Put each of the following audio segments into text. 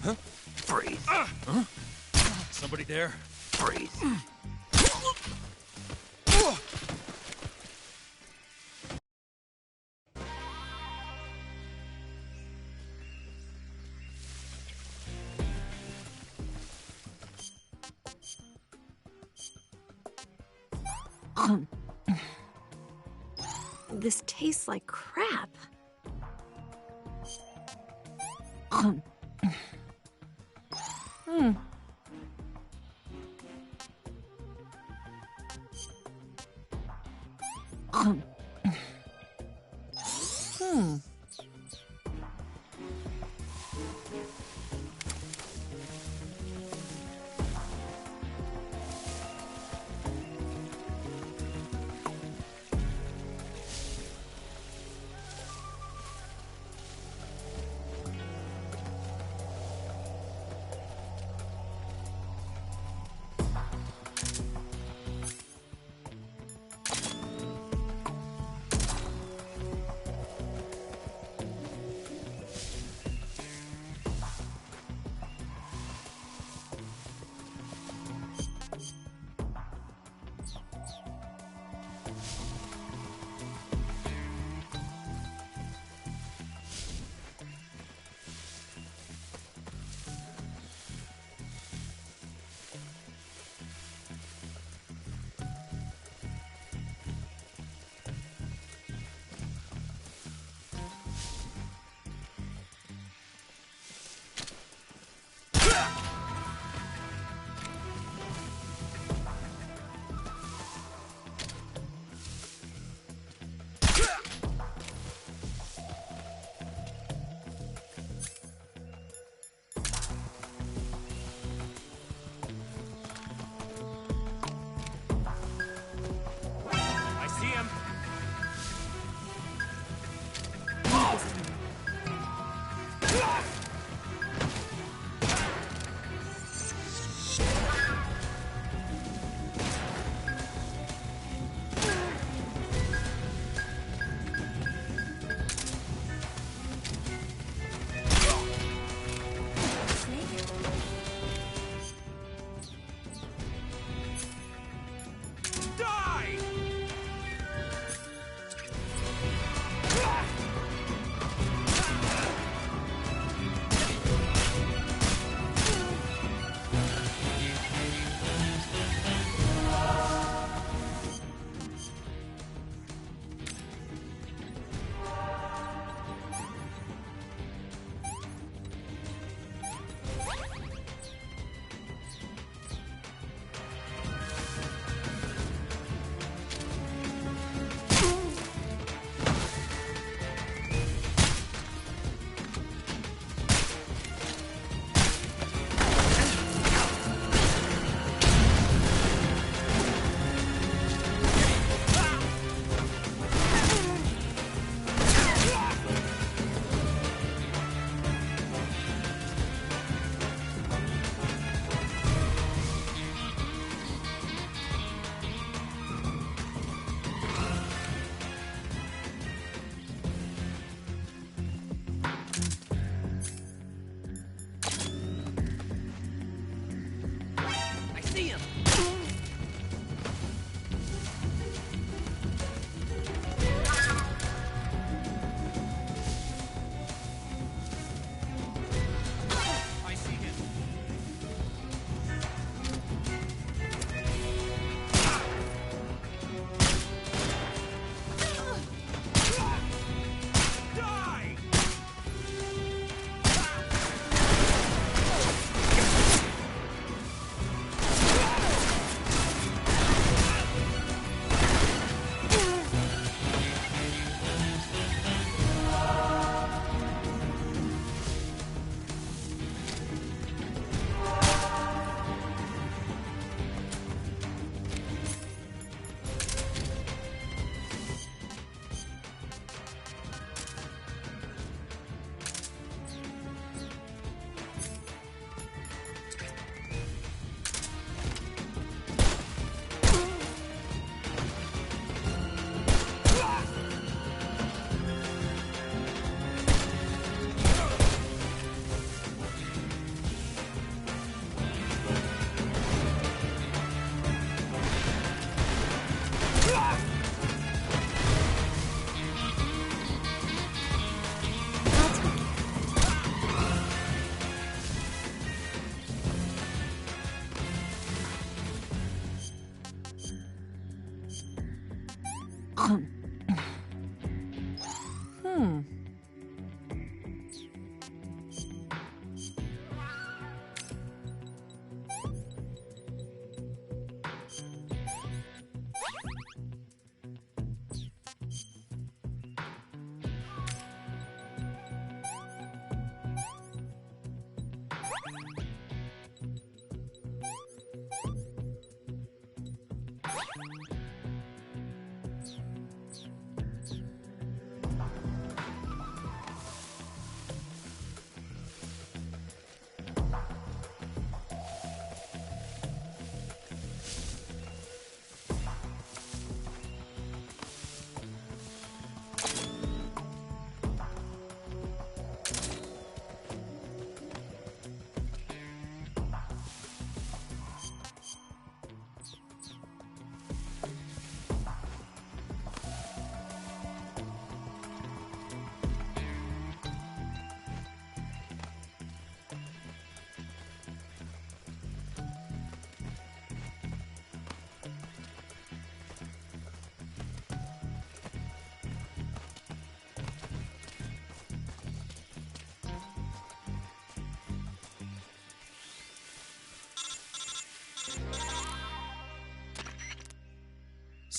Freeze. Somebody there? Freeze. This tastes like crap.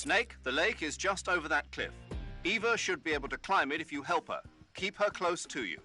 Snake, the lake is just over that cliff. Eva should be able to climb it if you help her. Keep her close to you.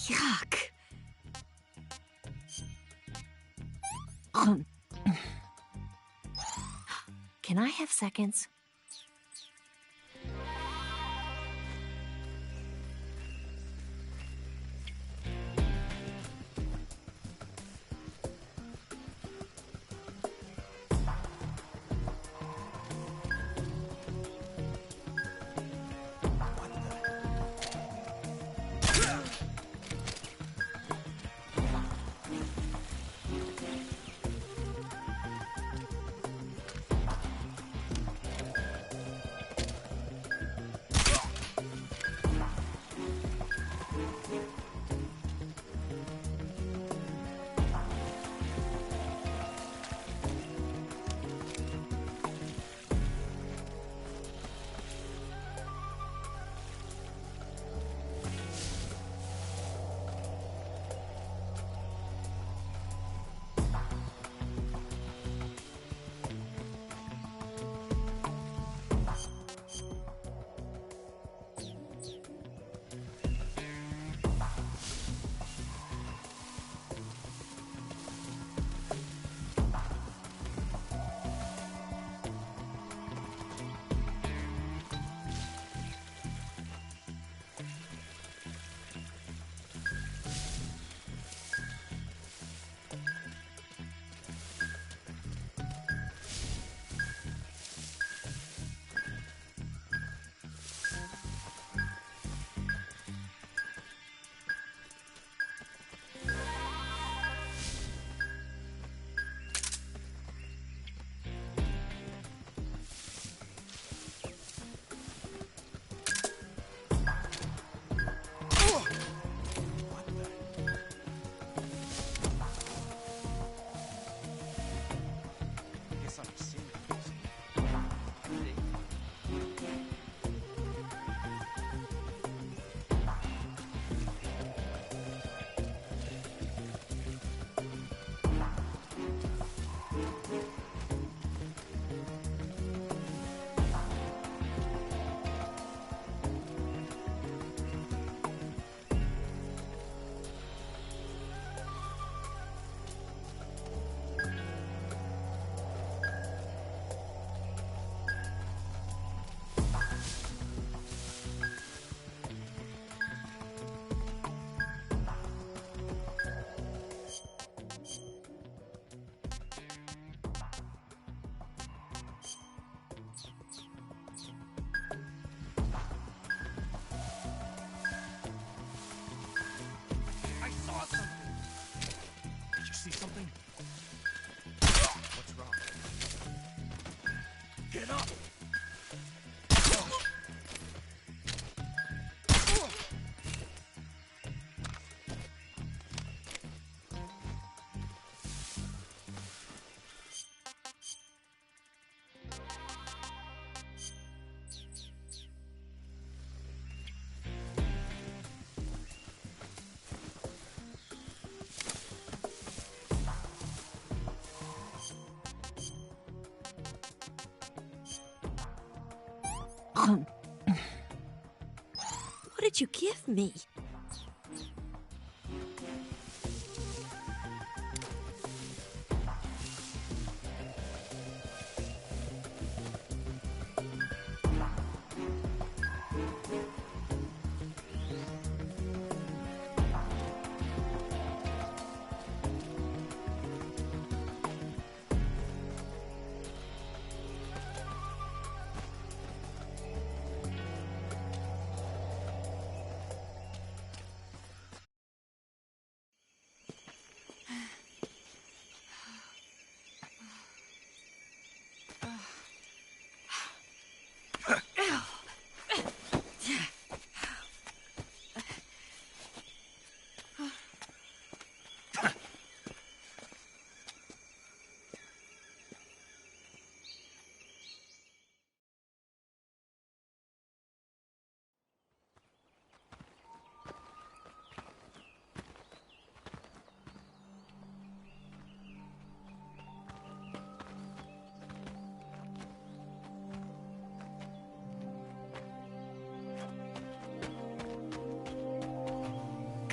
Yuck. Can I have seconds? it up! What did you give me?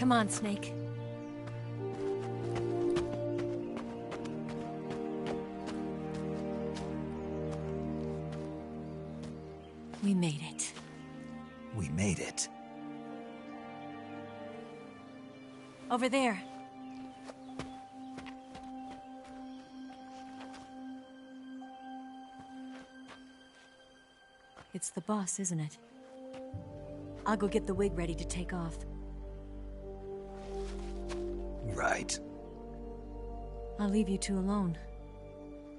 Come on, Snake. We made it. We made it. Over there. It's the boss, isn't it? I'll go get the wig ready to take off. Right. I'll leave you two alone.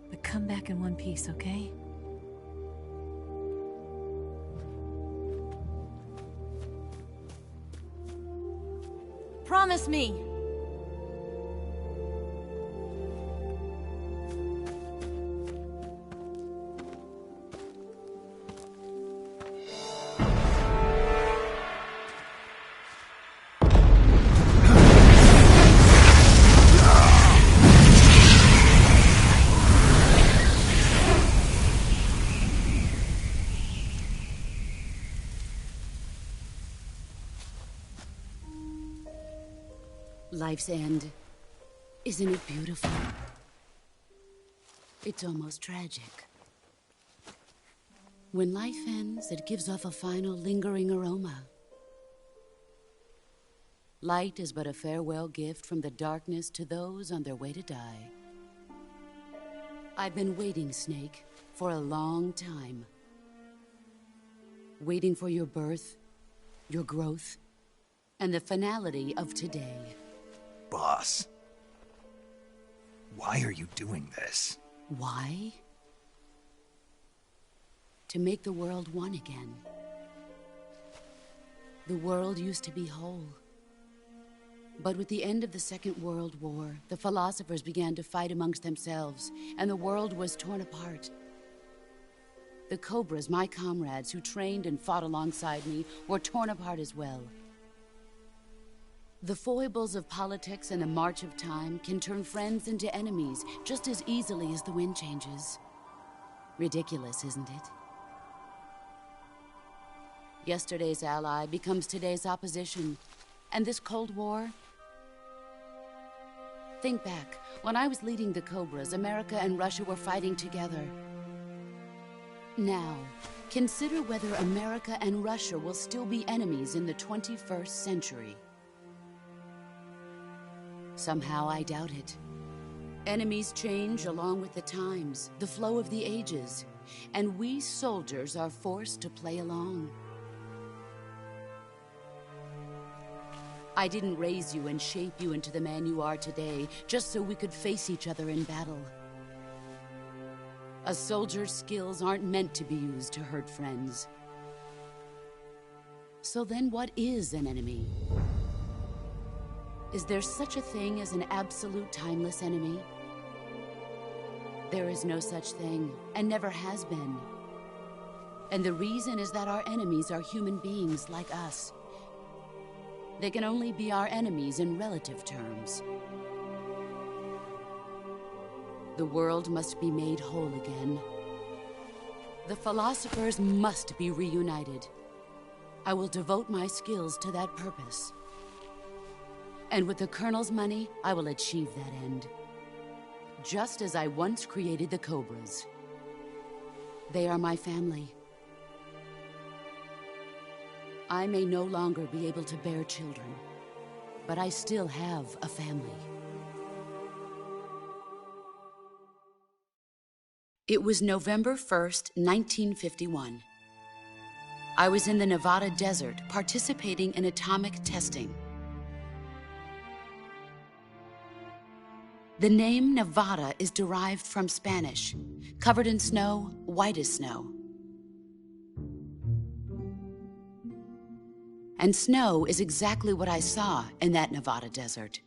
But come back in one piece, okay? Promise me! Life's end. Isn't it beautiful? It's almost tragic. When life ends, it gives off a final lingering aroma. Light is but a farewell gift from the darkness to those on their way to die. I've been waiting, Snake, for a long time. Waiting for your birth, your growth, and the finality of today. Boss. Why are you doing this? Why? To make the world one again. The world used to be whole. But with the end of the Second World War, the philosophers began to fight amongst themselves, and the world was torn apart. The Cobras, my comrades who trained and fought alongside me, were torn apart as well. The foibles of politics and the march of time can turn friends into enemies just as easily as the wind changes. Ridiculous, isn't it? Yesterday's ally becomes today's opposition. And this Cold War? Think back. When I was leading the Cobras, America and Russia were fighting together. Now, consider whether America and Russia will still be enemies in the 21st century. Somehow I doubt it. Enemies change along with the times, the flow of the ages, and we soldiers are forced to play along. I didn't raise you and shape you into the man you are today just so we could face each other in battle. A soldier's skills aren't meant to be used to hurt friends. So then what is an enemy? Is there such a thing as an absolute timeless enemy? There is no such thing, and never has been. And the reason is that our enemies are human beings like us. They can only be our enemies in relative terms. The world must be made whole again. The philosophers must be reunited. I will devote my skills to that purpose. And with the Colonel's money, I will achieve that end. Just as I once created the Cobras. They are my family. I may no longer be able to bear children, but I still have a family. It was November 1st, 1951. I was in the Nevada desert participating in atomic testing. The name Nevada is derived from Spanish, covered in snow, white as snow. And snow is exactly what I saw in that Nevada desert.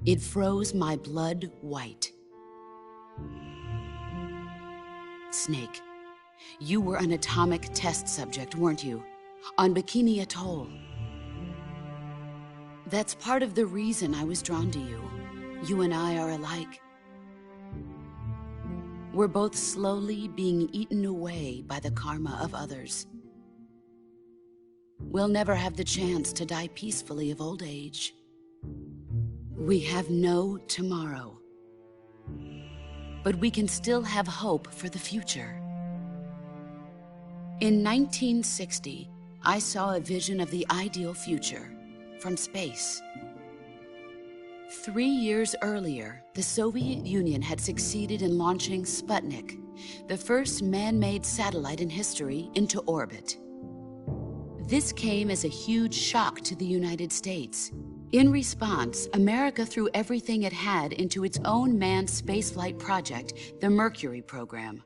It froze my blood white. Snake, you were an atomic test subject, weren't you? On Bikini Atoll. That's part of the reason I was drawn to you. You and I are alike. We're both slowly being eaten away by the karma of others. We'll never have the chance to die peacefully of old age. We have no tomorrow. But we can still have hope for the future. In 1960, I saw a vision of the ideal future from space. 3 years earlier, the Soviet Union had succeeded in launching Sputnik, the first man-made satellite in history, into orbit. This came as a huge shock to the United States. In response, America threw everything it had into its own manned spaceflight project, the Mercury program.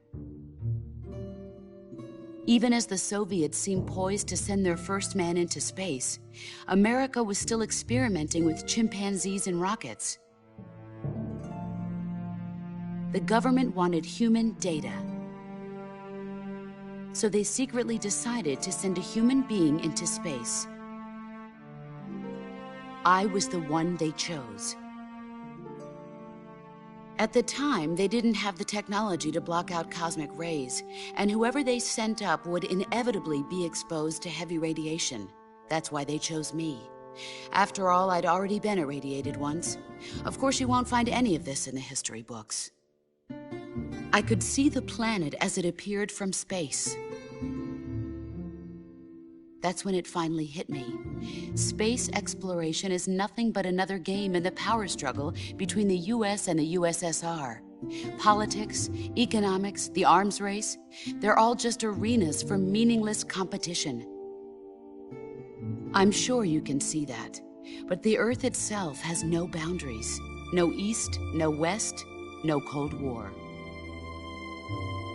Even as the Soviets seemed poised to send their first man into space, America was still experimenting with chimpanzees and rockets. The government wanted human data. So they secretly decided to send a human being into space. I was the one they chose. At the time, they didn't have the technology to block out cosmic rays, and whoever they sent up would inevitably be exposed to heavy radiation. That's why they chose me. After all, I'd already been irradiated once. Of course, you won't find any of this in the history books. I could see the planet as it appeared from space. That's when it finally hit me. Space exploration is nothing but another game in the power struggle between the US and the USSR. Politics, economics, the arms race, they're all just arenas for meaningless competition. I'm sure you can see that, but the Earth itself has no boundaries. No East, no West, no Cold War.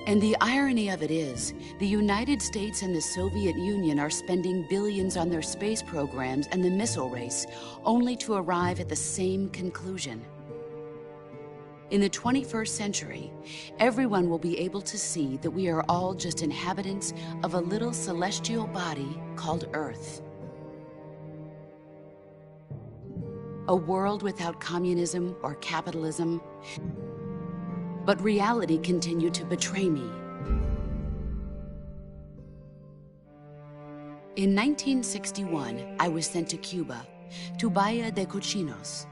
And the irony of it is, the United States and the Soviet Union are spending billions on their space programs and the missile race, only to arrive at the same conclusion. In the 21st century, everyone will be able to see that we are all just inhabitants of a little celestial body called Earth. A world without communism or capitalism. But reality continued to betray me. In 1961, I was sent to Cuba, to Bahia de Cochinos.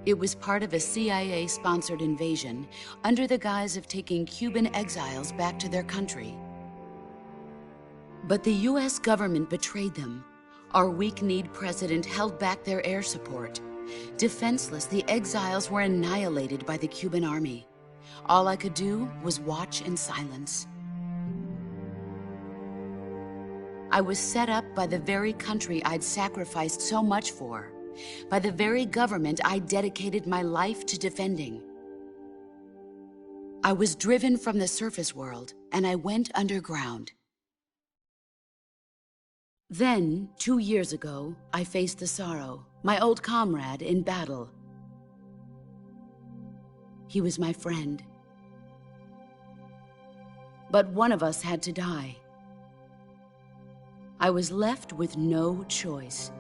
It was part of a CIA-sponsored invasion under the guise of taking Cuban exiles back to their country. But the US government betrayed them. Our weak-kneed president held back their air support. Defenseless, the exiles were annihilated by the Cuban army. All I could do was watch in silence. I was set up by the very country I'd sacrificed so much for, by the very government I dedicated my life to defending. I was driven from the surface world, and I went underground. Then, 2 years ago, I faced the Sorrow, my old comrade in battle. He was my friend. But one of us had to die. I was left with no choice.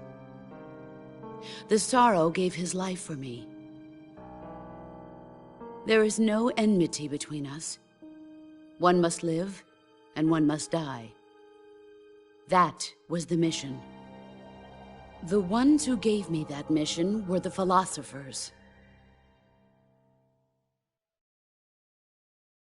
The Sorrow gave his life for me. There is no enmity between us. One must live, and one must die. That was the mission. The ones who gave me that mission were the philosophers.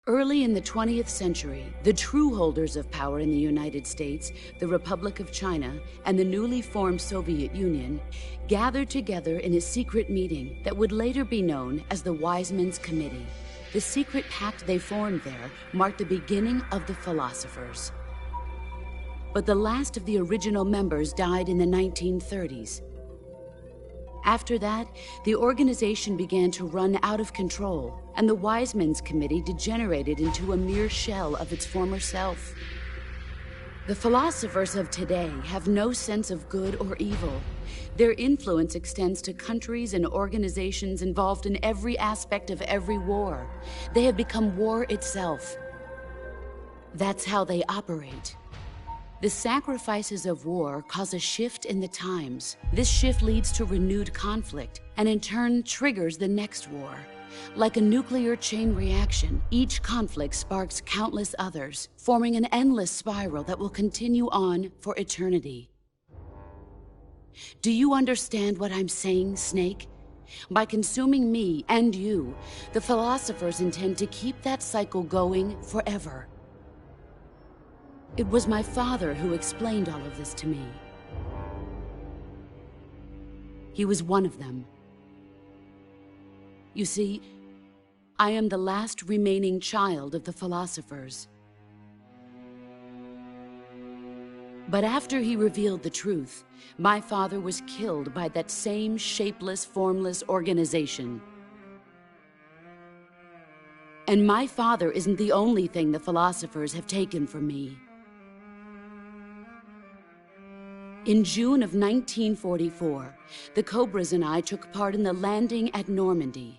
Early in the 20th century, the true holders of power in the United States, the Republic of China, and the newly formed Soviet Union gathered together in a secret meeting that would later be known as the Wise Men's Committee. The secret pact they formed there marked the beginning of the philosophers. But the last of the original members died in the 1930s. After that, the organization began to run out of control, and the Wise Men's Committee degenerated into a mere shell of its former self. The philosophers of today have no sense of good or evil. Their influence extends to countries and organizations involved in every aspect of every war. They have become war itself. That's how they operate. The sacrifices of war cause a shift in the times. This shift leads to renewed conflict, and in turn triggers the next war. Like a nuclear chain reaction, each conflict sparks countless others, forming an endless spiral that will continue on for eternity. Do you understand what I'm saying, Snake? By consuming me and you, the philosophers intend to keep that cycle going forever. It was my father who explained all of this to me. He was one of them. You see, I am the last remaining child of the philosophers. But after he revealed the truth, my father was killed by that same shapeless, formless organization. And my father isn't the only thing the philosophers have taken from me. In June of 1944, the Cobras and I took part in the landing at Normandy.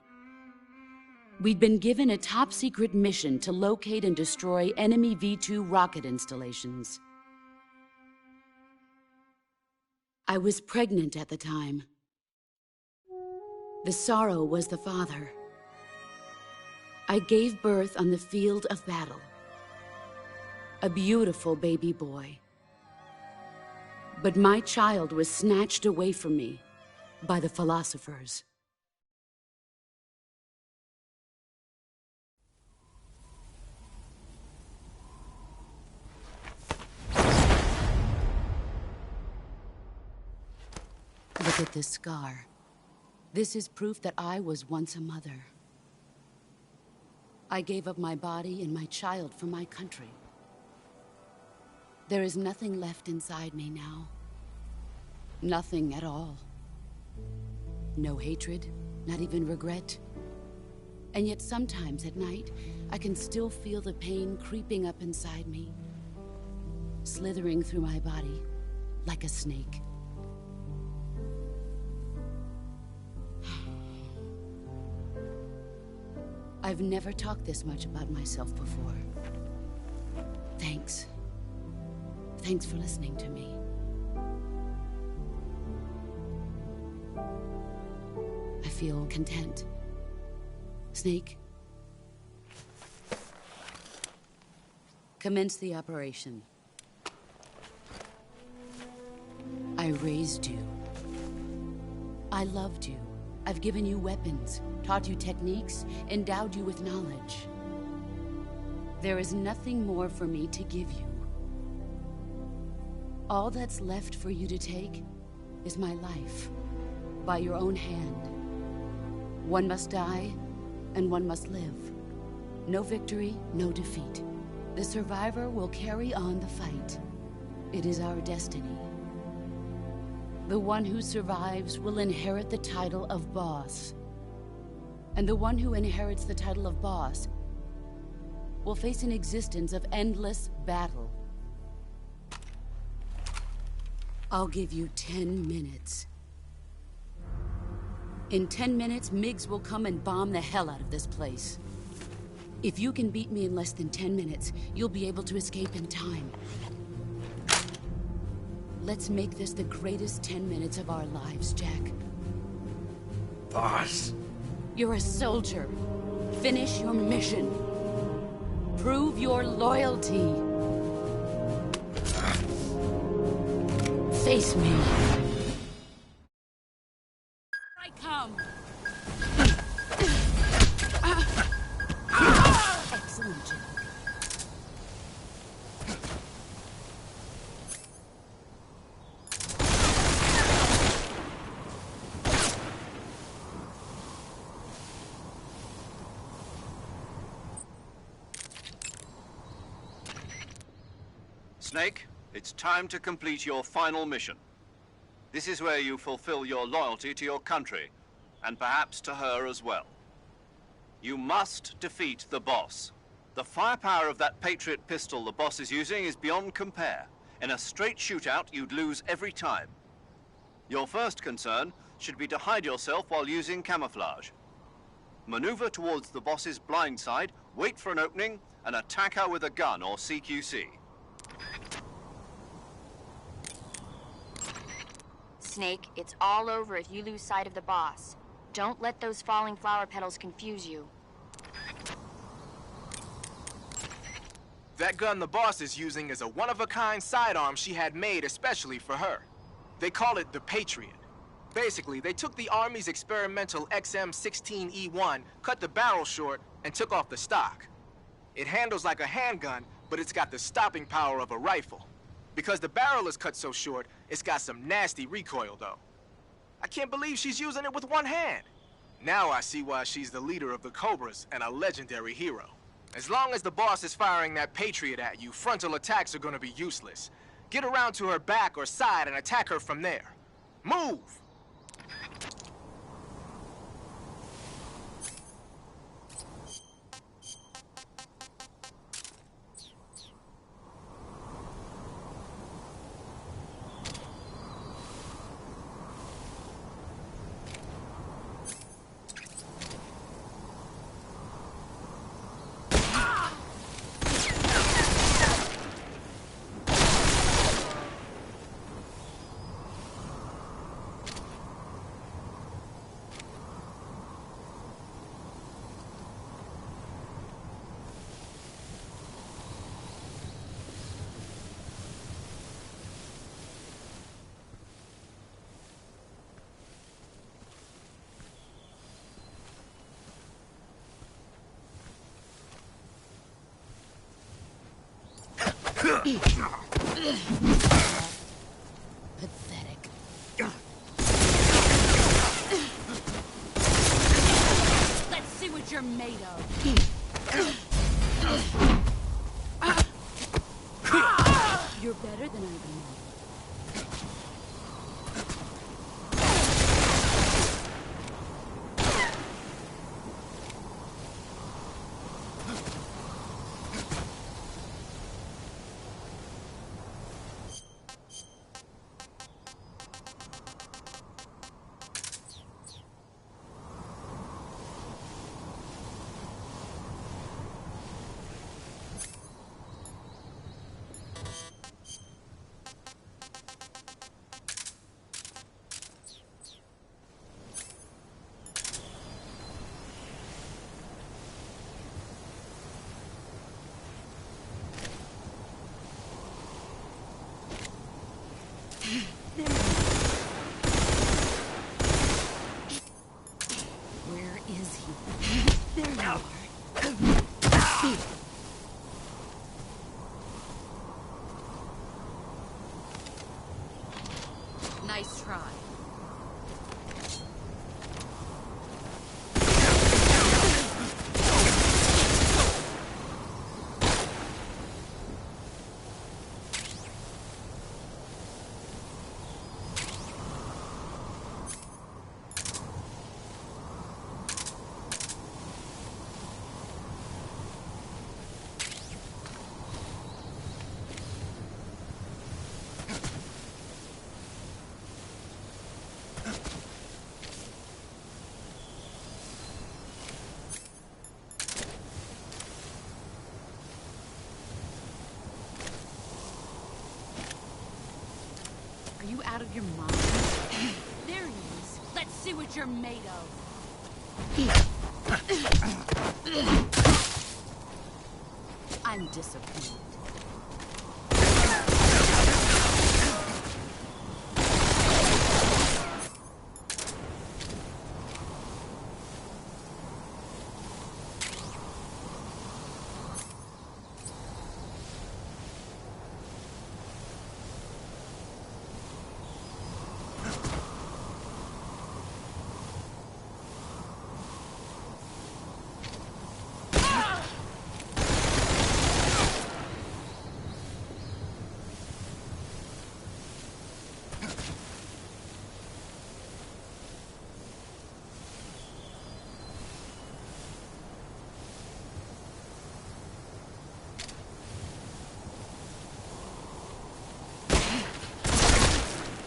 We'd been given a top-secret mission to locate and destroy enemy V-2 rocket installations. I was pregnant at the time. The Sorrow was the father. I gave birth on the field of battle. A beautiful baby boy. But my child was snatched away from me by the philosophers. Look at this scar. This is proof that I was once a mother. I gave up my body and my child for my country. There is nothing left inside me now. Nothing at all. No hatred, not even regret. And yet sometimes at night, I can still feel the pain creeping up inside me, slithering through my body like a snake. I've never talked this much about myself before. Thanks. Thanks for listening to me. I feel content. Snake, commence the operation. I raised you. I loved you. I've given you weapons, taught you techniques, endowed you with knowledge. There is nothing more for me to give you. All that's left for you to take is my life, by your own hand. One must die, and one must live. No victory, no defeat. The survivor will carry on the fight. It is our destiny. The one who survives will inherit the title of boss. And the one who inherits the title of boss will face an existence of endless battle. I'll give you 10 minutes. In 10 minutes, MiGs will come and bomb the hell out of this place. If you can beat me in less than 10 minutes, you'll be able to escape in time. Let's make this the greatest 10 minutes of our lives, Jack. Boss. You're a soldier. Finish your mission. Prove your loyalty. Face me. I come. Excellent, Jack. Snake, it's time to complete your final mission. This is where you fulfill your loyalty to your country, and perhaps to her as well. You must defeat the boss. The firepower of that Patriot pistol the boss is using is beyond compare. In a straight shootout, you'd lose every time. Your first concern should be to hide yourself while using camouflage. Maneuver towards the boss's blind side, wait for an opening, and attack her with a gun or CQC. Snake, it's all over if you lose sight of the boss. Don't let those falling flower petals confuse you. That gun the boss is using is a one-of-a-kind sidearm she had made especially for her. They call it the Patriot. Basically, they took the Army's experimental XM-16E1, cut the barrel short, and took off the stock. It handles like a handgun, but it's got the stopping power of a rifle. Because the barrel is cut so short, it's got some nasty recoil, though. I can't believe she's using it with one hand. Now I see why she's the leader of the Cobras and a legendary hero. As long as the boss is firing that Patriot at you, frontal attacks are gonna be useless. Get around to her back or side and attack her from there. Move! Pathetic. Let's see what you're made of. You're better than I believe. Where is he? There you are. Nice try. of your mind? There he is. Let's see what you're made of. I'm disappointed.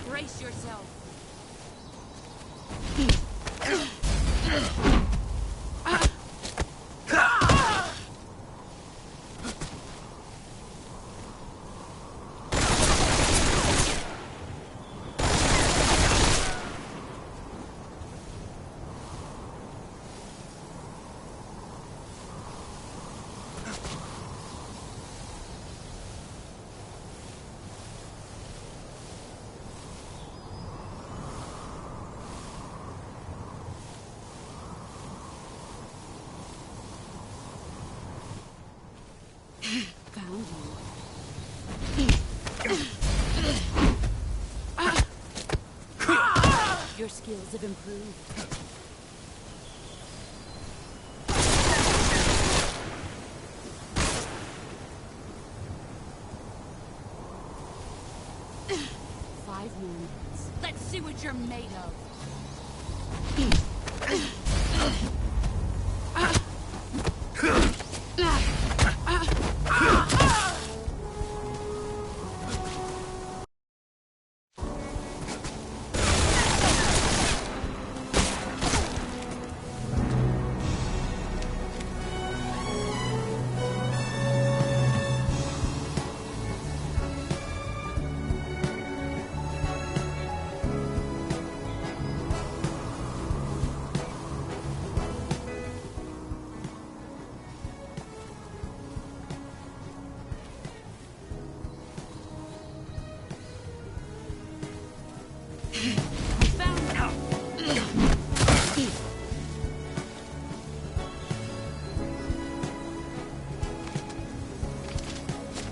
Brace yourself. Found you. Your skills have improved. Five more minutes. Let's see what you're made of.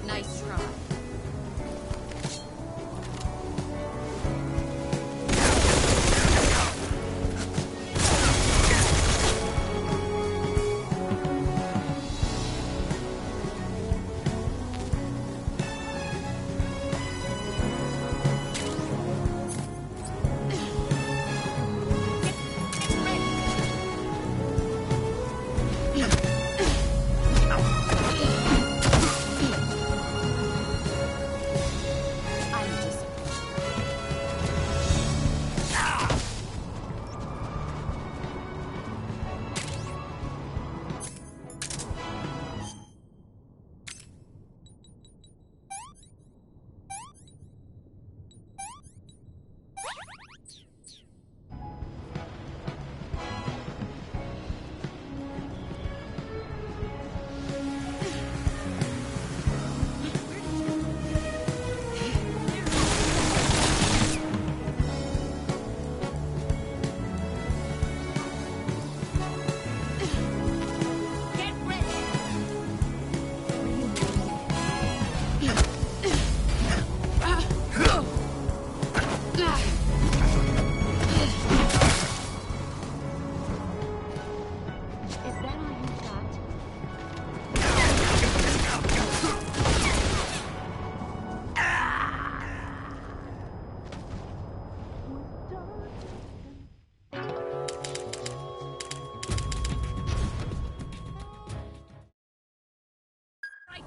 Nice try.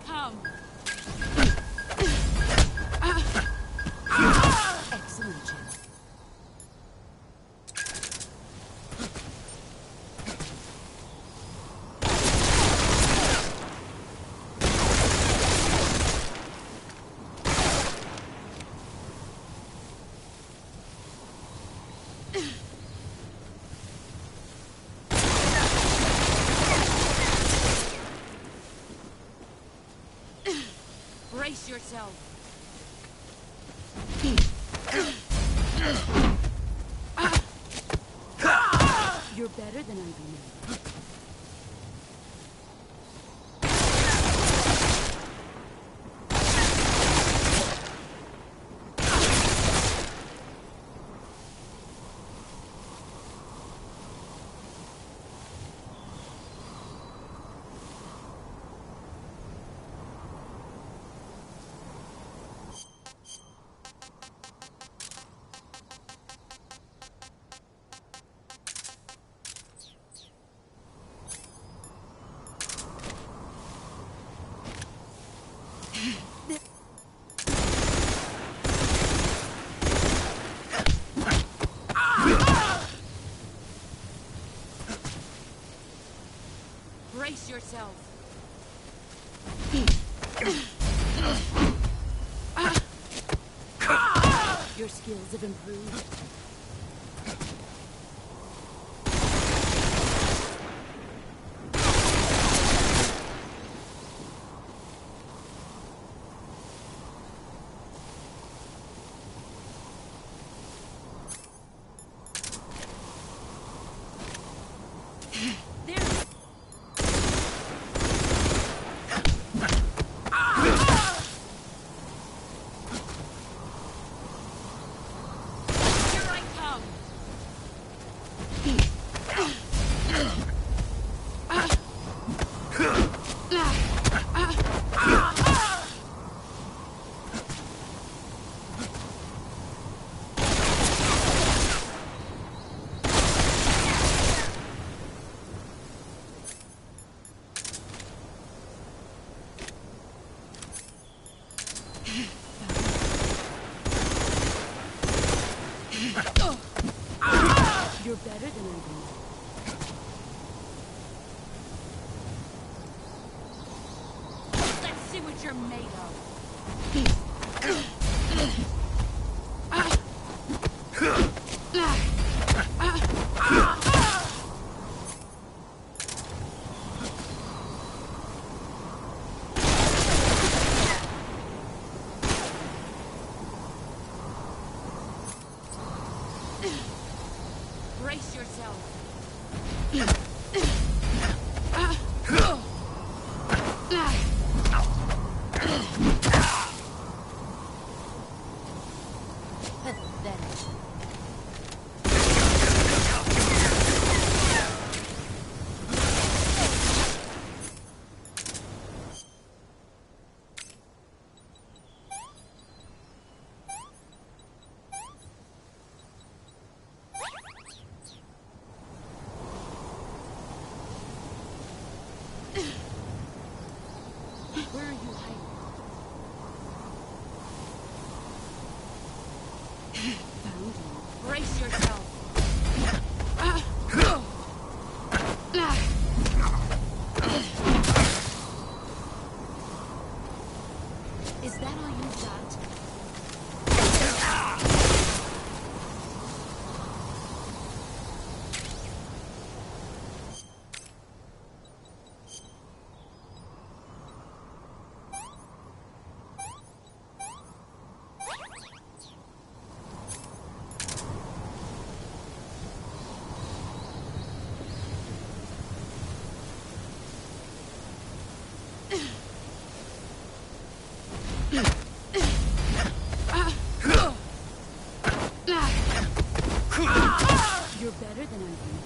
Come. Excellent, Jim. yourself. You're better than I remember. Brace yourself. Your skills have improved. You're better than I think. Let's see what you're made of. Brace yourself. Where are you hiding? Found you. Brace yourself. Is that all you've got? You're better than I think.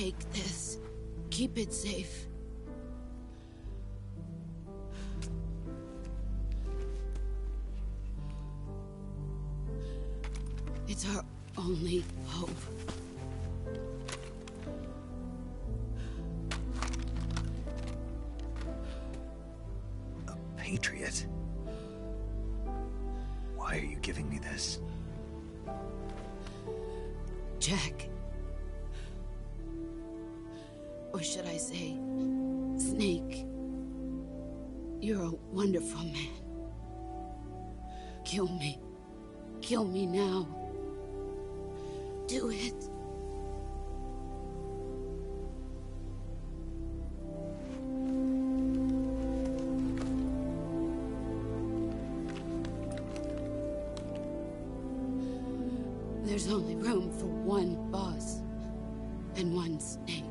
Take this. Keep it safe. It's our only hope. A patriot? Why are you giving me this? Jack. Or should I say, Snake. You're a wonderful man. Kill me. Kill me now. Do it. There's only room for one boss and one Snake.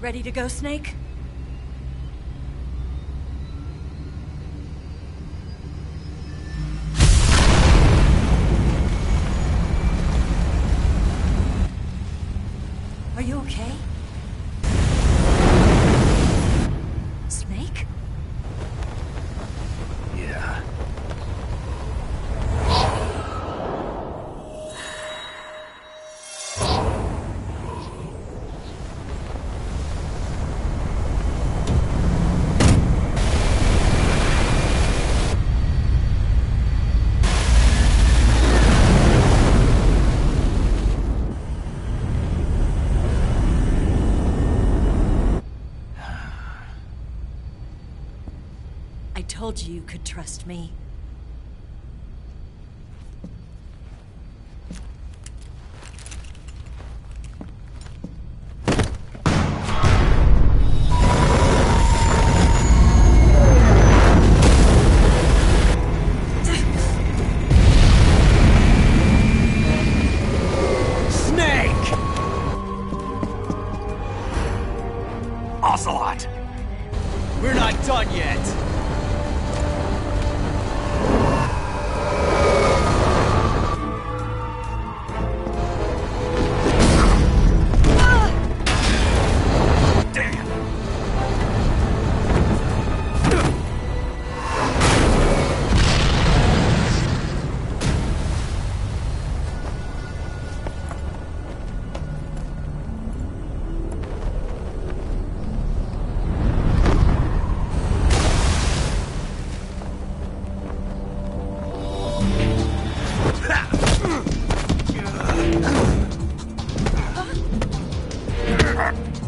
Ready to go, Snake? Are you okay? Snake? Yeah. I told you you could trust me. Snake! Ocelot! We're not done yet.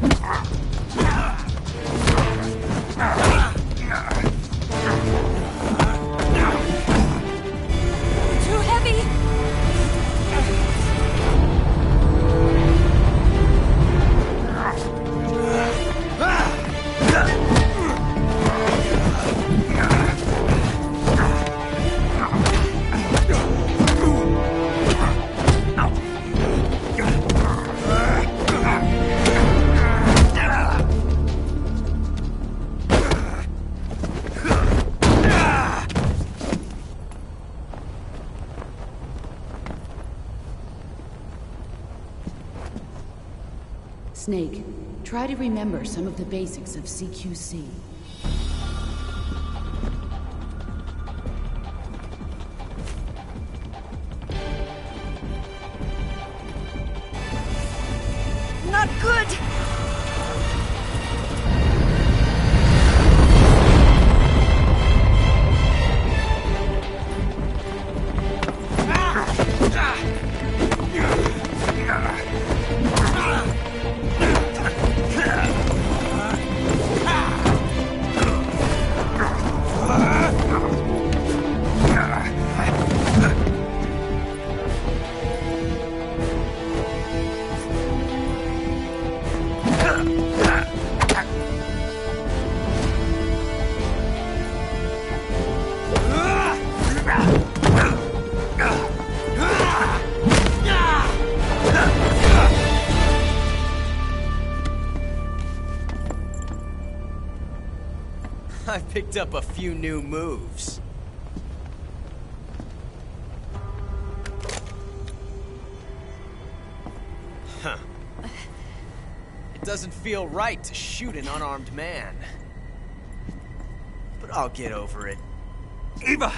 Too heavy! Snake, try to remember some of the basics of CQC. Not good! I picked up a few new moves. Huh. It doesn't feel right to shoot an unarmed man. But I'll get over it. Eva!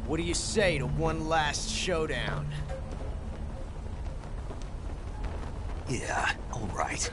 What do you say to one last showdown? Yeah, all right.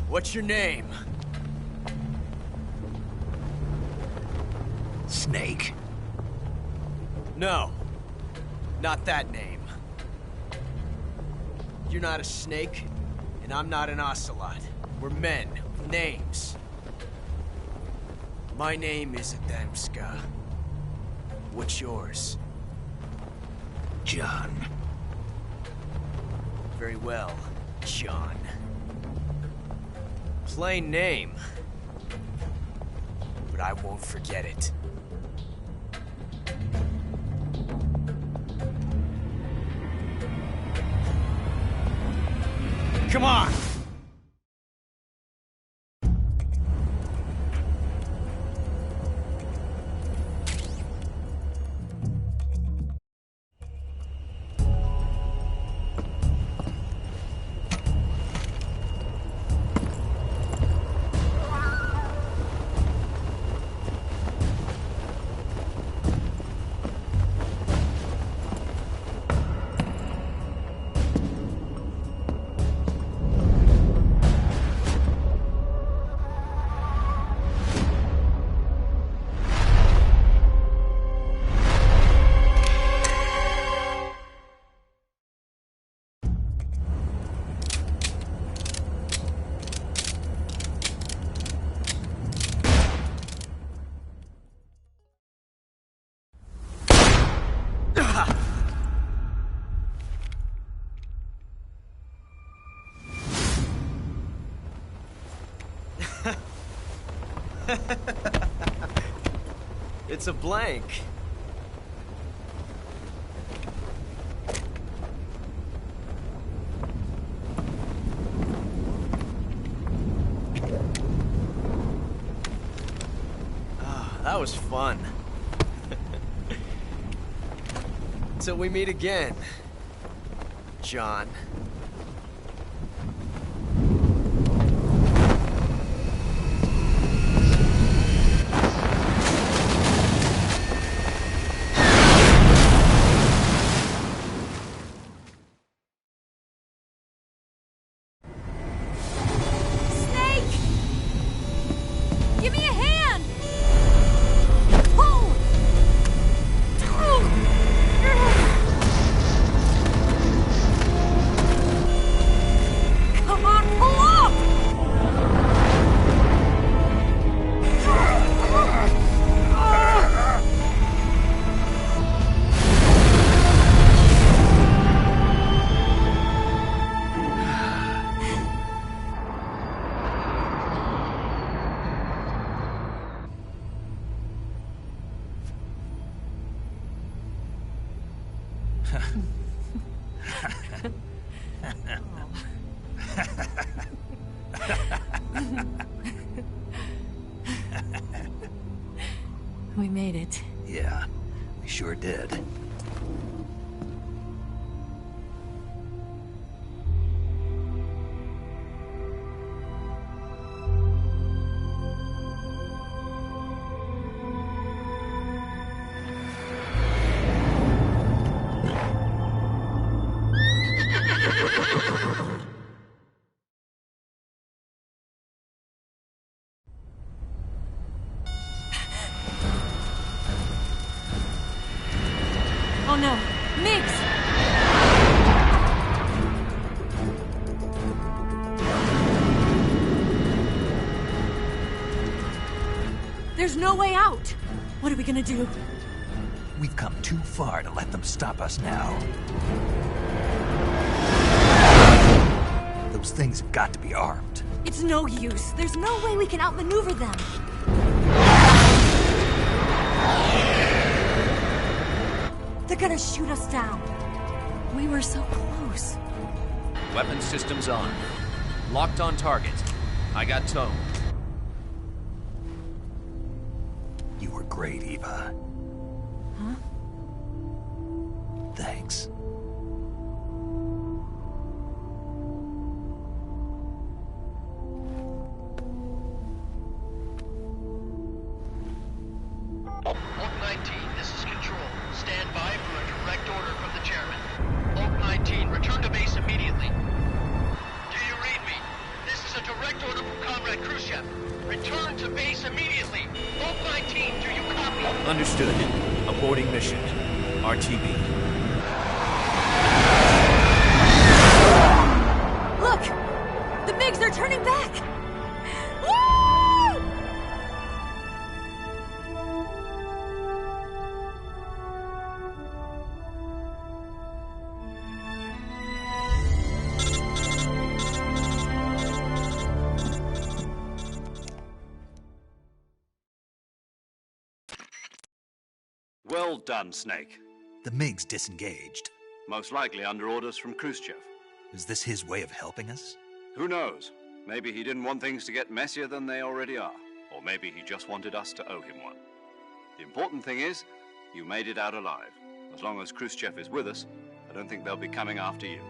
What's your name? Snake. No. Not that name. You're not a snake, and I'm not an ocelot. We're men with names. My name is Adamska. What's yours? John. Very well, John. Plain name. But I won't forget it. Come on! It's a blank. That was fun. Till we meet again, John. Give me a hand! Pull! Come on, pull up! We made it. Yeah, we sure did. Oh no, Miggs! There's no way out! What are we gonna do? We've come too far to let them stop us now. Those things have got to be armed. It's no use. There's no way we can outmaneuver them. They're gonna shoot us down. We were so close. Weapon systems on. Locked on target. I got towed. You were great, Eva. Huh? Thanks. Oak 19, this is Control. Stand by for a direct order from the chairman. Oak 19, return to base immediately. Do you read me? This is a direct order from Comrade Khrushchev. Return to base immediately. Oak 19, do you copy? Understood. Aborting mission. RTB. Look! The MiGs, they're turning back! Woo! Well done, Snake. The MiGs disengaged. Most likely under orders from Khrushchev. Is this his way of helping us? Who knows? Maybe he didn't want things to get messier than they already are. Or maybe he just wanted us to owe him one. The important thing is, you made it out alive. As long as Khrushchev is with us, I don't think they'll be coming after you.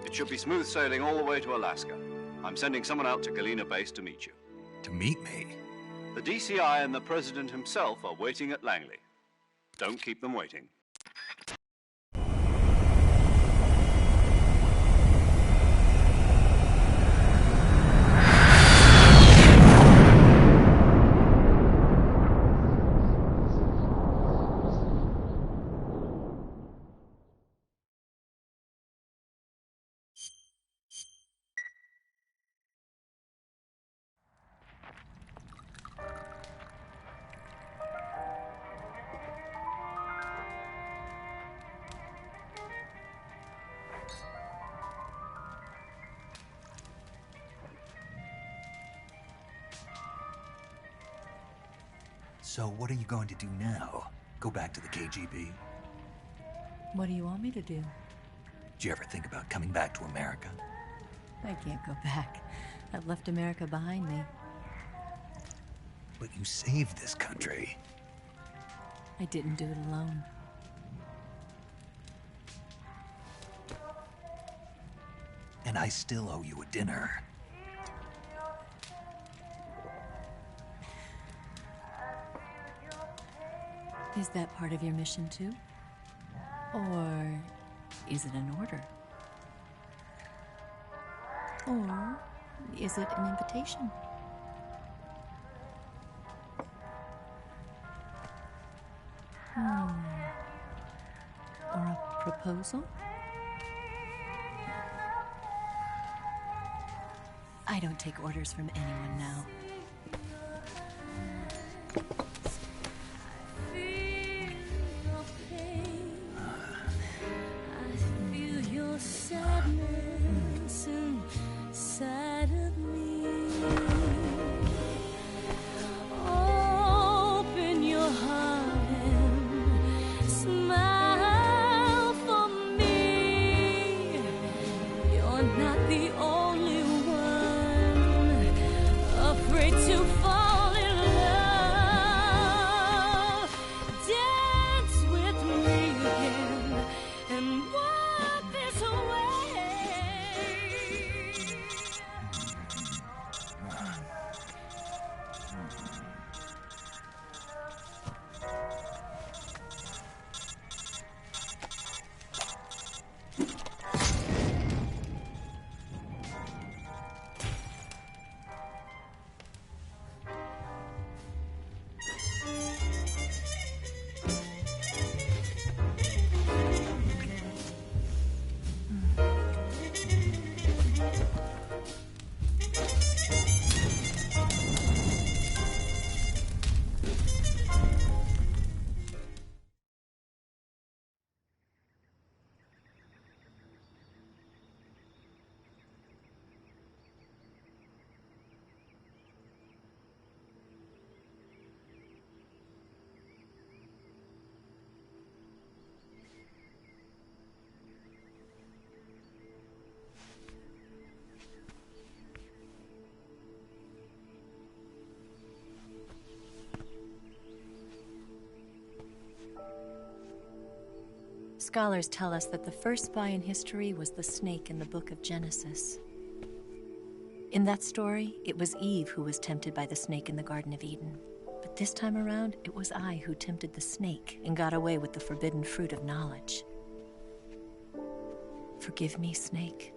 It should be smooth sailing all the way to Alaska. I'm sending someone out to Galena Base to meet you. To meet me? The DCI and the President himself are waiting at Langley. Don't keep them waiting. So what are you going to do now? Go back to the KGB? What do you want me to do? Did you ever think about coming back to America? I can't go back. I've left America behind me. But you saved this country. I didn't do it alone. And I still owe you a dinner. Is that part of your mission too? Or is it an order? Or is it an invitation? Or a proposal? I don't take orders from anyone now. Scholars tell us that the first spy in history was the snake in the book of Genesis. In that story, it was Eve who was tempted by the snake in the Garden of Eden. But this time around, it was I who tempted the snake and got away with the forbidden fruit of knowledge. Forgive me, snake.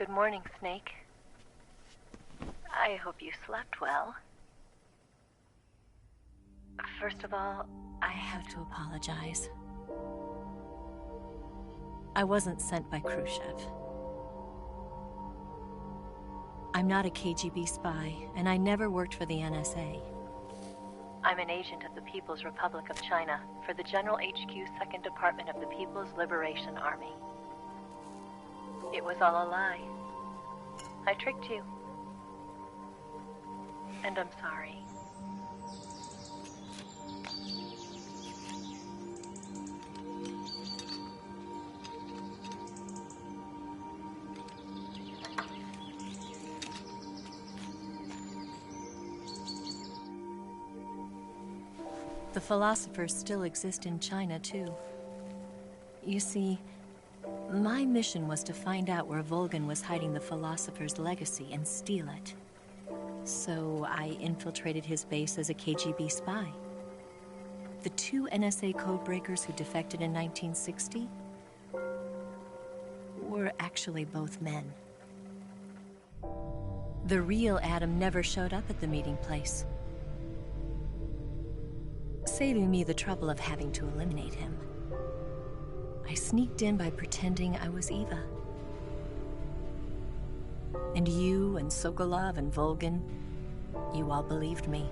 Good morning, Snake. I hope you slept well. First of all, I have to apologize. I wasn't sent by Khrushchev. I'm not a KGB spy, and I never worked for the NSA. I'm an agent of the People's Republic of China for the General HQ 2nd Department of the People's Liberation Army. It was all a lie. I tricked you. And I'm sorry. The philosophers still exist in China, too. You see, my mission was to find out where Volgin was hiding the philosopher's legacy and steal it. So I infiltrated his base as a KGB spy. The 2 NSA codebreakers who defected in 1960 were were actually both men. The real Adam never showed up at the meeting place, saving me the trouble of having to eliminate him. I sneaked in by pretending I was Eva. And you and Sokolov and Volgin, you all believed me.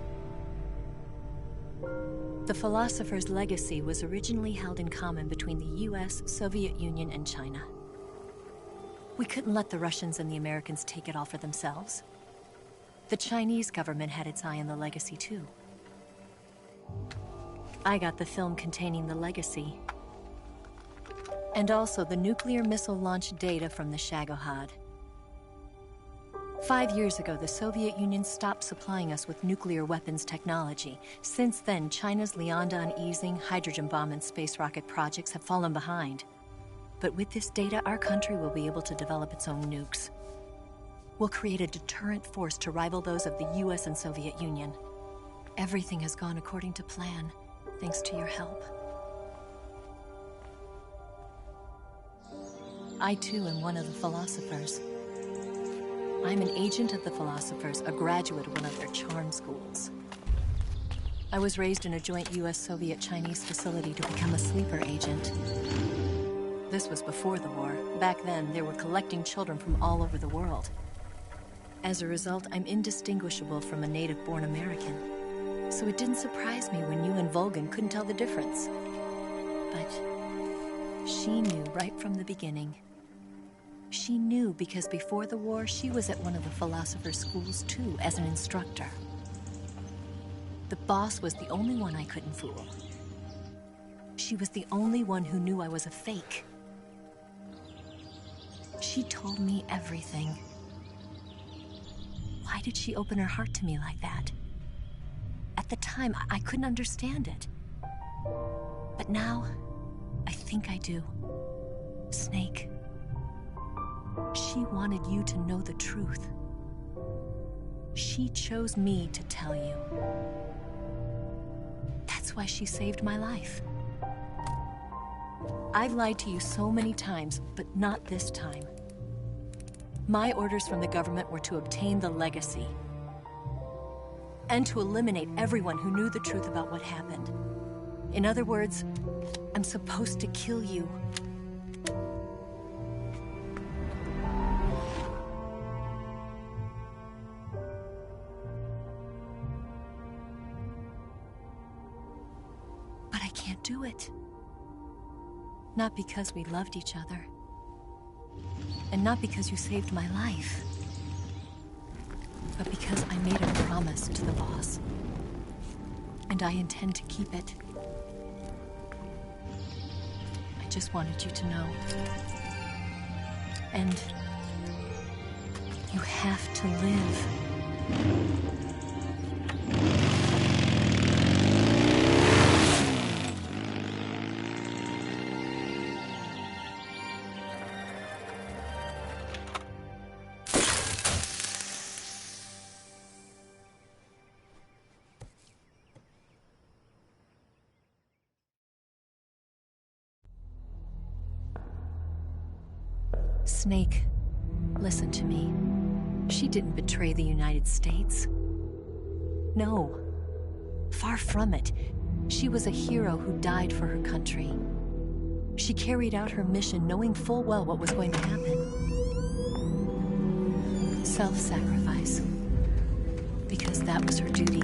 The philosopher's legacy was originally held in common between the US, Soviet Union, and China. We couldn't let the Russians and the Americans take it all for themselves. The Chinese government had its eye on the legacy, too. I got the film containing the legacy, and also the nuclear missile launch data from the Shagohod. 5 years ago, the Soviet Union stopped supplying us with nuclear weapons technology. Since then, China's Liaodong easing, hydrogen bomb, and space rocket projects have fallen behind. But with this data, our country will be able to develop its own nukes. We'll create a deterrent force to rival those of the US and Soviet Union. Everything has gone according to plan, thanks to your help. I, too, am one of the philosophers. I'm an agent of the philosophers, a graduate of one of their charm schools. I was raised in a joint US-Soviet-Chinese facility to become a sleeper agent. This was before the war. Back then, they were collecting children from all over the world. As a result, I'm indistinguishable from a native-born American. So it didn't surprise me when you and Volgin couldn't tell the difference. But she knew right from the beginning. She knew because before the war, she was at one of the philosopher's schools too, as an instructor. The boss was the only one I couldn't fool. She was the only one who knew I was a fake. She told me everything. Why did she open her heart to me like that? At the time, I couldn't understand it. But now, I think I do. Snake. She wanted you to know the truth. She chose me to tell you. That's why she saved my life. I've lied to you so many times, but not this time. My orders from the government were to obtain the legacy and to eliminate everyone who knew the truth about what happened. In other words, I'm supposed to kill you. But I can't do it. Not because we loved each other. And not because you saved my life. But because I made a promise to the boss. And I intend to keep it. I just wanted you to know. And you have to live. Snake, listen to me. She didn't betray the United States. No. Far from it. She was a hero who died for her country. She carried out her mission knowing full well what was going to happen. Self-sacrifice. Because that was her duty.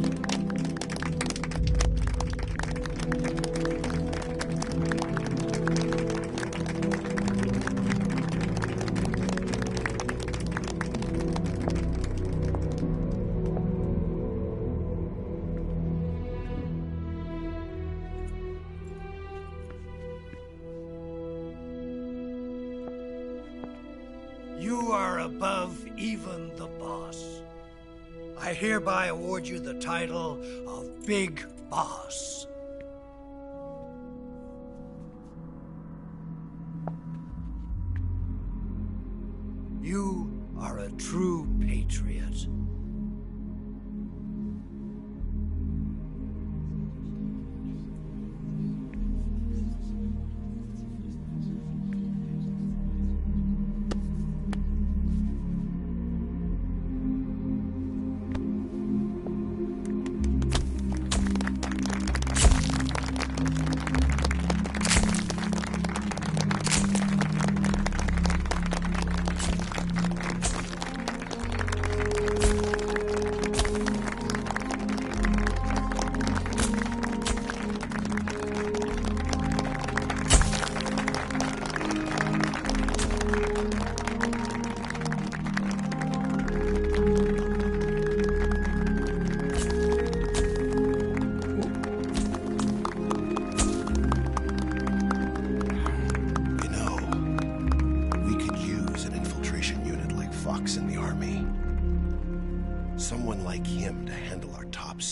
You are above even the boss. I hereby award you the title of Big Boss. You are a true patriot.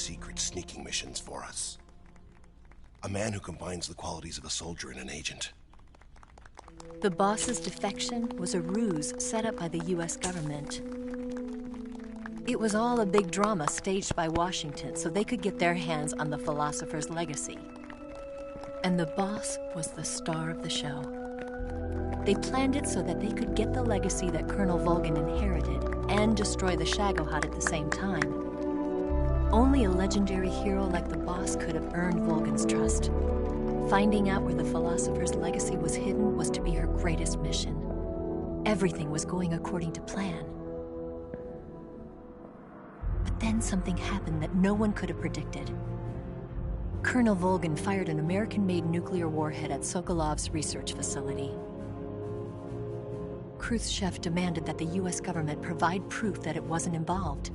secret sneaking missions for us. A man who combines the qualities of a soldier and an agent. The boss's defection was a ruse set up by the US government. It was all a big drama staged by Washington so they could get their hands on the philosopher's legacy. And the boss was the star of the show. They planned it so that they could get the legacy that Colonel Volgin inherited and destroy the Shagohod at the same time. Only a legendary hero like the boss could have earned Volgin's trust. Finding out where the philosopher's legacy was hidden was to be her greatest mission. Everything was going according to plan. But then something happened that no one could have predicted. Colonel Volgin fired an American-made nuclear warhead at Sokolov's research facility. Khrushchev demanded that the US government provide proof that it wasn't involved.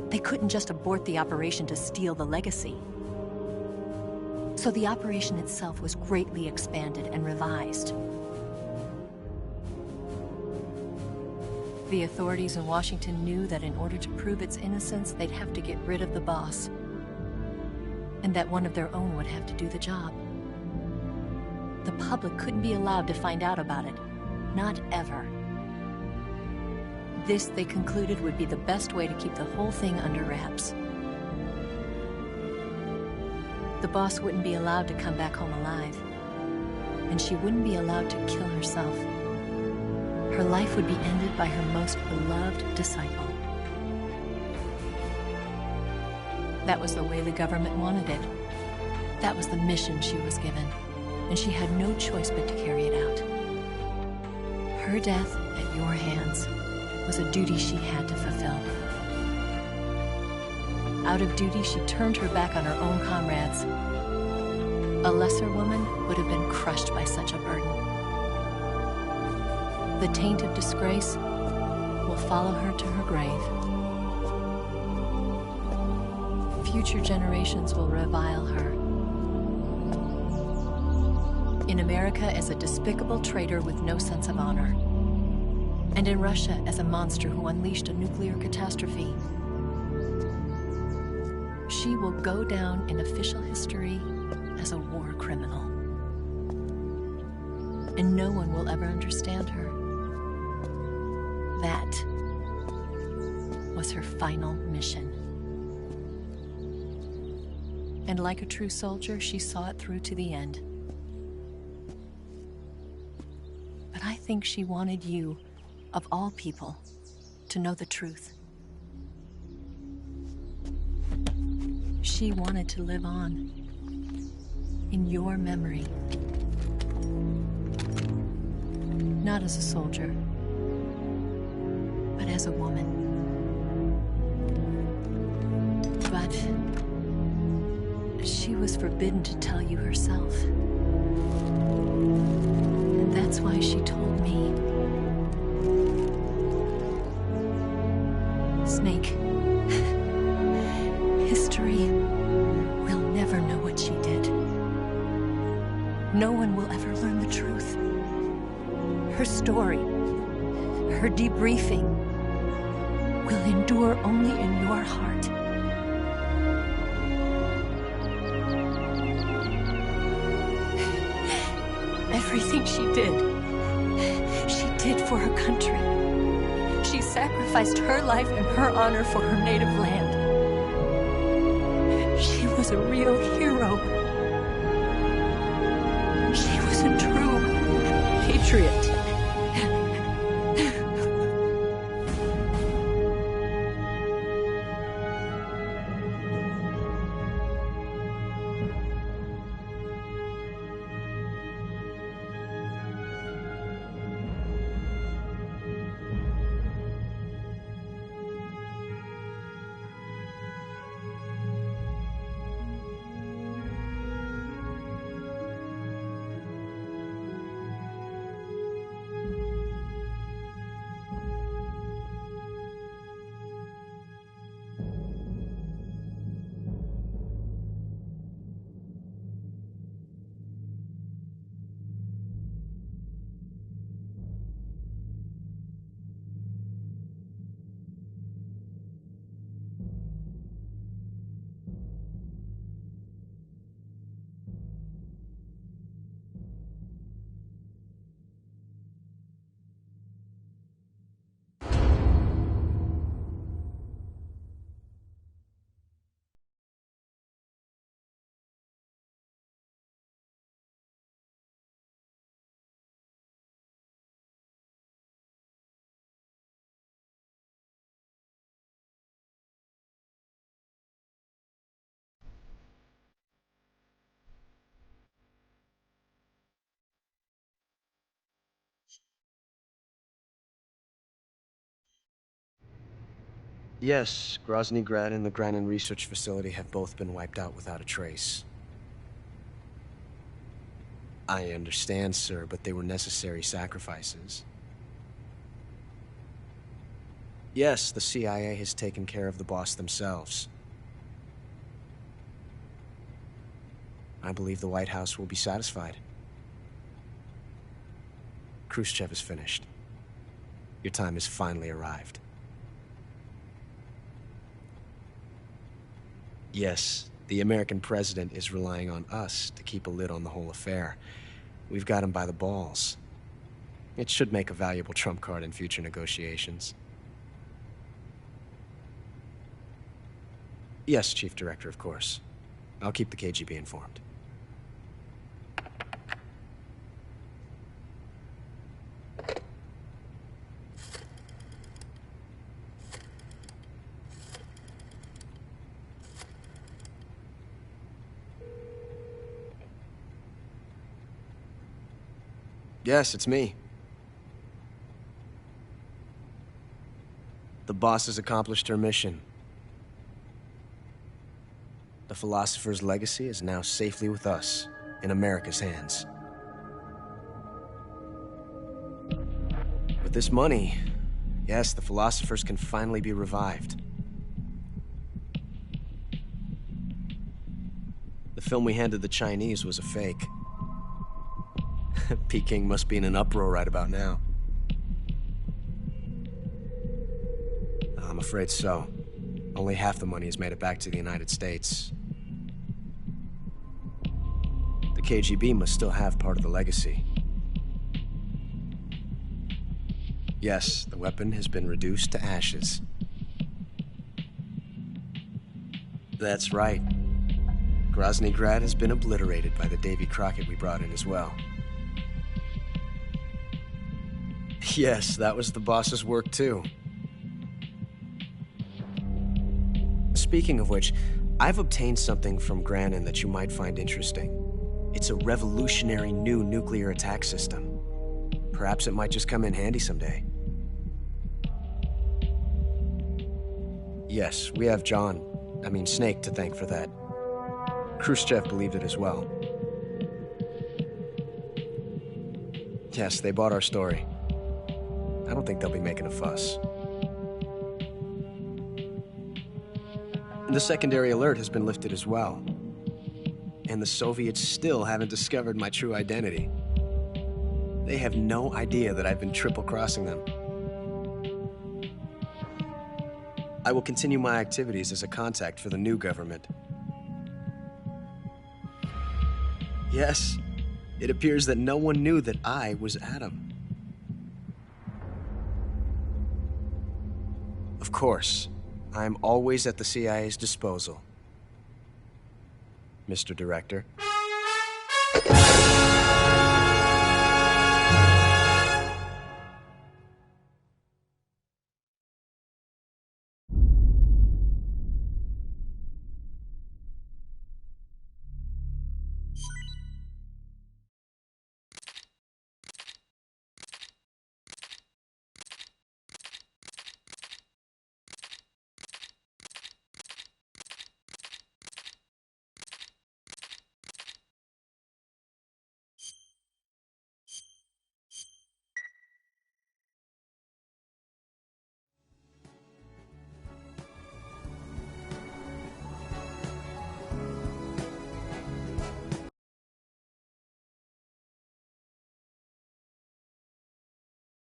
They couldn't just abort the operation to steal the legacy. So the operation itself was greatly expanded and revised. The authorities in Washington knew that in order to prove its innocence, they'd have to get rid of the boss, and that one of their own would have to do the job. The public couldn't be allowed to find out about it. Not ever. This, they concluded, would be the best way to keep the whole thing under wraps. The boss wouldn't be allowed to come back home alive, and she wouldn't be allowed to kill herself. Her life would be ended by her most beloved disciple. That was the way the government wanted it. That was the mission she was given, and she had no choice but to carry it out. Her death at your hands was a duty she had to fulfill. Out of duty, she turned her back on her own comrades. A lesser woman would have been crushed by such a burden. The taint of disgrace will follow her to her grave. Future generations will revile her. In America as a despicable traitor with no sense of honor. And in Russia as a monster who unleashed a nuclear catastrophe. She will go down in official history as a war criminal. And no one will ever understand her. That was her final mission. And like a true soldier, she saw it through to the end. But I think she wanted you, of all people, to know the truth. She wanted to live on in your memory. Not as a soldier, but as a woman. But she was forbidden to tell you herself. And that's why she told me. Snake, history will never know what she did. No one will ever learn the truth. Her story, her debriefing, will endure only in your heart. Everything she did for her country. She sacrificed her life and her honor for her native land. She was a real hero. She was a true patriot. Yes, Grozny Grad and the Granin Research Facility have both been wiped out without a trace. I understand, sir, but they were necessary sacrifices. Yes, the CIA has taken care of the boss themselves. I believe the White House will be satisfied. Khrushchev is finished. Your time has finally arrived. Yes, the American president is relying on us to keep a lid on the whole affair. We've got him by the balls. It should make a valuable trump card in future negotiations. Yes, Chief Director, of course. I'll keep the KGB informed. Yes, it's me. The boss has accomplished her mission. The philosopher's legacy is now safely with us, in America's hands. With this money, yes, the philosophers can finally be revived. The film we handed the Chinese was a fake. Peking must be in an uproar right about now. I'm afraid so. Only half the money has made it back to the United States. The KGB must still have part of the legacy. Yes, the weapon has been reduced to ashes. That's right. Grozny Grad has been obliterated by the Davy Crockett we brought in as well. Yes, that was the boss's work too. Speaking of which, I've obtained something from Granin that you might find interesting. It's a revolutionary new nuclear attack system. Perhaps it might just come in handy someday. Yes, we have Snake to thank for that. Khrushchev believed it as well. Yes, they bought our story. I don't think they'll be making a fuss. The secondary alert has been lifted as well. And the Soviets still haven't discovered my true identity. They have no idea that I've been triple-crossing them. I will continue my activities as a contact for the new government. Yes, it appears that no one knew that I was Adam. Of course, I'm always at the CIA's disposal, Mr. Director.